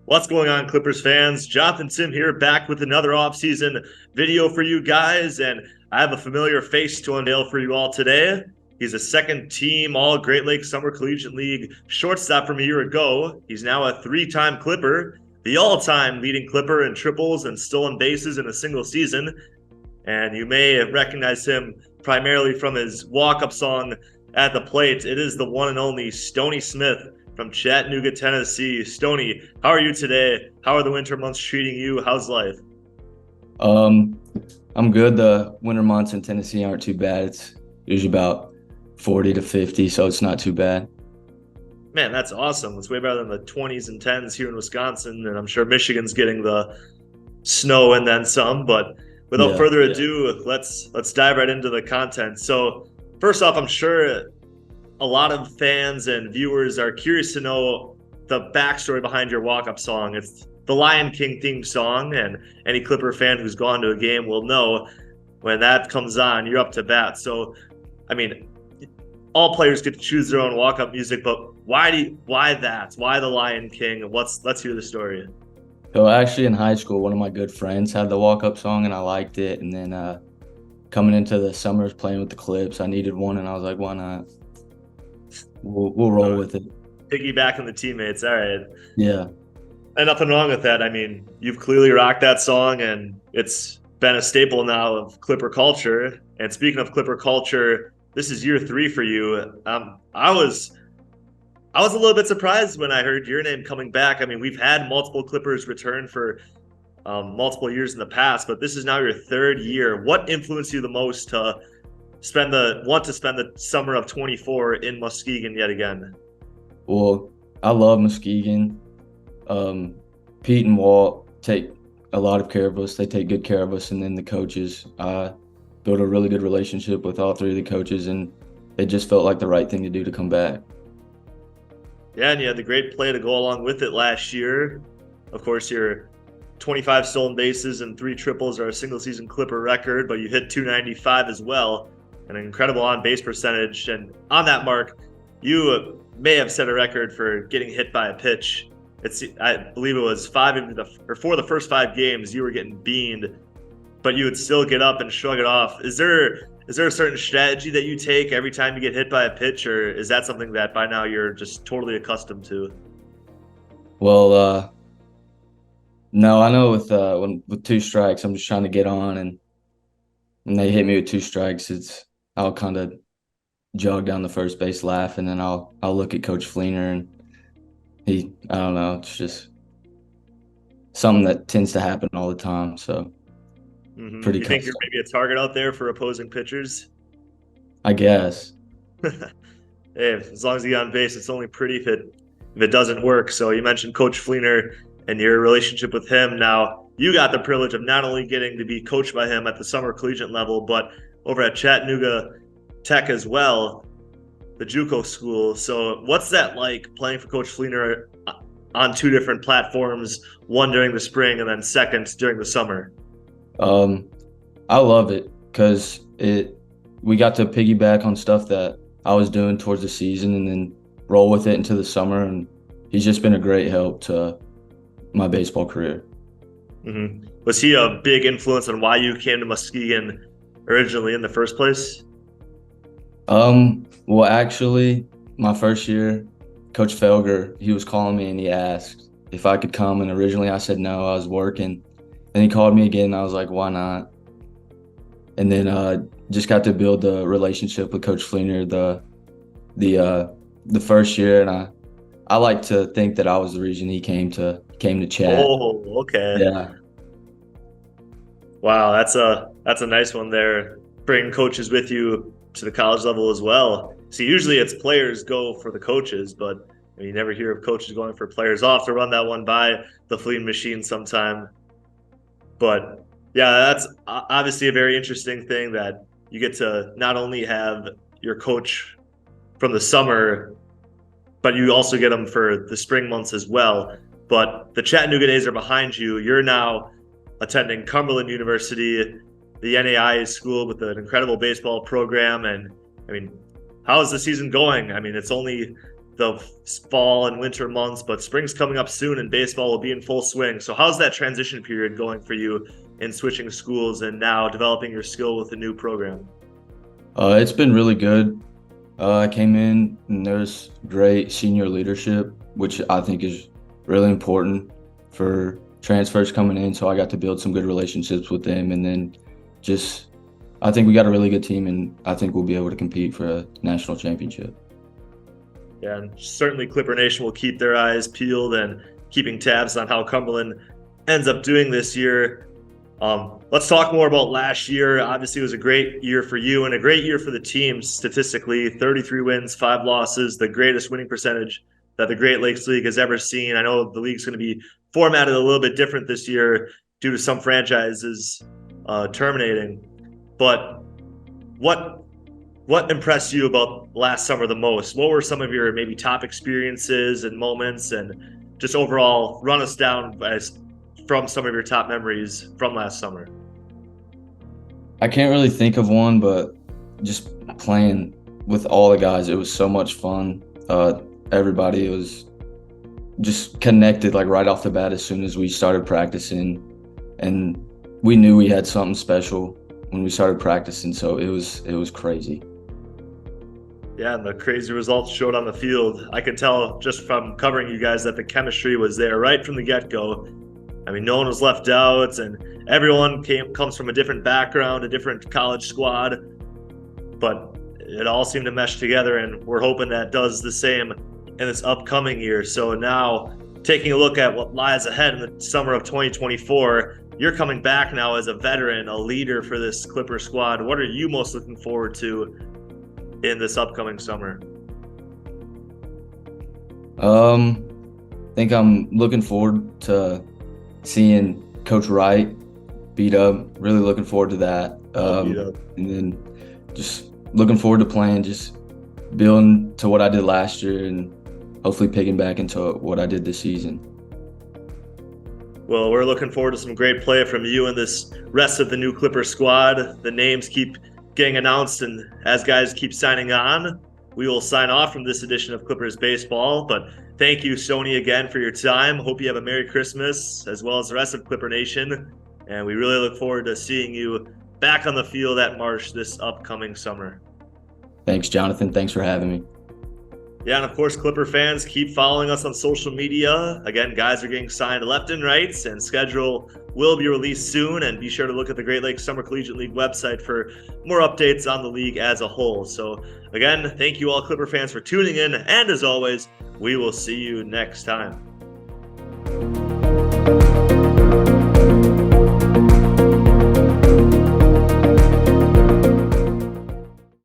What's going on, Clippers fans? Jonathan Timm here, back with another offseason video for you guys, and I have a familiar face to unveil for you all today. He's a second-team All-Great Lakes Summer Collegiate League shortstop from a year ago. He's now a three-time Clipper, the all-time leading Clipper in triples and stolen bases in a single season. And you may recognize him primarily from his walk-up song at the plate. It is the one and only Stoney Smith from Chattanooga, Tennessee. Stoney, how are you today? How are the winter months treating you? How's life? Um, I'm good. The winter months in Tennessee aren't too bad. It's usually about 40 to 50, so it's not too bad. Man, that's awesome. It's way better than the 20s and 10s here in Wisconsin, and I'm sure Michigan's getting the snow and then some. But without Yeah. further ado, let's dive right into the content. So, first off, I'm sure a lot of fans and viewers are curious to know the backstory behind your walk-up song. It's the Lion King theme song, and any Clipper fan who's gone to a game will know when that comes on, you're up to bat. So, I mean, all players get to choose their own walk-up music, but why that? Why the Lion King? Let's hear the story. So actually in high school, one of my good friends had the walk-up song and I liked it. And then coming into the summers playing with the Clips, I needed one and I was like, why not? We'll roll with it. Piggybacking the teammates. All right. Yeah. And nothing wrong with that. I mean, you've clearly rocked that song, and it's been a staple now of Clipper culture. And speaking of Clipper culture, this is year 3 for you. I was a little bit surprised when I heard your name coming back. I mean, we've had multiple Clippers return for multiple years in the past, but this is now your third year. What influenced you the most to spend the summer of 24 in Muskegon yet again? Well, I love Muskegon. Pete and Walt take a lot of care of us. They take good care of us. And then the coaches, built a really good relationship with all three of the coaches, and it just felt like the right thing to do to come back. Yeah, and you had the great play to go along with it last year. Of course, your 25 stolen bases and 3 triples are a single season Clipper record, but you hit 295 as well, an incredible on base percentage. And on that mark, you may have set a record for getting hit by a pitch. I believe it was 4 of the first 5 games you were getting beamed, but you would still get up and shrug it off. Is there a certain strategy that you take every time you get hit by a pitch, or is that something that by now you're just totally accustomed to? Well, no, I know with 2 strikes, I'm just trying to get on, and when they hit me with 2 strikes, I'll kind of jog down the first base laugh, and then I'll look at Coach Fleener, and I don't know, it's just something that tends to happen all the time. So pretty You think you're custom, maybe a target out there for opposing pitchers? I guess. Hey, as long as you get on base, it's only pretty if it doesn't work. So you mentioned Coach Fleener and your relationship with him. Now, you got the privilege of not only getting to be coached by him at the summer collegiate level, but over at Chattanooga Tech as well, the JUCO school. So what's that like playing for Coach Fleener on 2 different platforms, one during the spring and then second during the summer? I love it because we got to piggyback on stuff that I was doing towards the season and then roll with it into the summer. And he's just been a great help to my baseball career. Was he a big influence on why you came to Muskegon originally in the first place? Well, actually, my first year, Coach Felger, he was calling me and he asked if I could come. And originally I said no, I was working. Then he called me again and I was like, why not? And then just got to build the relationship with Coach Fleener the first year. And I like to think that I was the reason he came to chat. Oh, okay. Yeah. Wow, that's a nice one there. Bring coaches with you to the college level as well. See, usually it's players go for the coaches, but you never hear of coaches going for players. I'll have to run that one by the Fleeing Machine sometime. But yeah, that's obviously a very interesting thing that you get to not only have your coach from the summer, but you also get them for the spring months as well. But the Chattanooga days are behind you. You're now attending Cumberland University, the NAIA school with an incredible baseball program. And I mean, how is the season going? I mean, it's only the fall and winter months, but spring's coming up soon and baseball will be in full swing. So how's that transition period going for you in switching schools and now developing your skill with the new program? It's been really good. I came in and there's great senior leadership, which I think is really important for transfers coming in. So I got to build some good relationships with them, and then I think we got a really good team, and I think we'll be able to compete for a national championship. Yeah, and certainly Clipper Nation will keep their eyes peeled and keeping tabs on how Cumberland ends up doing this year. Let's talk more about last year. Obviously, it was a great year for you and a great year for the team statistically. 33 wins, 5 losses, the greatest winning percentage that the Great Lakes League has ever seen. I know the league's going to be formatted a little bit different this year due to some franchises terminating. But what impressed you about last summer the most? What were some of your maybe top experiences and moments, and just overall run us down from some of your top memories from last summer? I can't really think of one, but just playing with all the guys, it was so much fun. Everybody was just connected like right off the bat as soon as we started practicing, and we knew we had something special when we started practicing, so it was crazy. Yeah, and the crazy results showed on the field. I could tell just from covering you guys that the chemistry was there right from the get-go. I mean, no one was left out, and everyone comes from a different background, a different college squad, but it all seemed to mesh together, and we're hoping that does the same in this upcoming year. So now, taking a look at what lies ahead in the summer of 2024, you're coming back now as a veteran, a leader for this Clipper squad. What are you most looking forward to in this upcoming summer? I think I'm looking forward to seeing Coach Wright beat up. Really looking forward to that. And then just looking forward to playing, just building to what I did last year and hopefully picking back into what I did this season. Well, we're looking forward to some great play from you and this rest of the new Clipper squad. The names keep getting announced, and as guys keep signing on, we will sign off from this edition of Clippers Baseball. But thank you, Stoney, again for your time. Hope you have a Merry Christmas, as well as the rest of Clipper Nation. And we really look forward to seeing you back on the field at Marsh this upcoming summer. Thanks, Jonathan. Thanks for having me. Yeah, and of course, Clipper fans, keep following us on social media. Again, guys are getting signed left and right, and schedule will be released soon. And be sure to look at the Great Lakes Summer Collegiate League website for more updates on the league as a whole. So again, thank you all Clipper fans for tuning in. And as always, we will see you next time.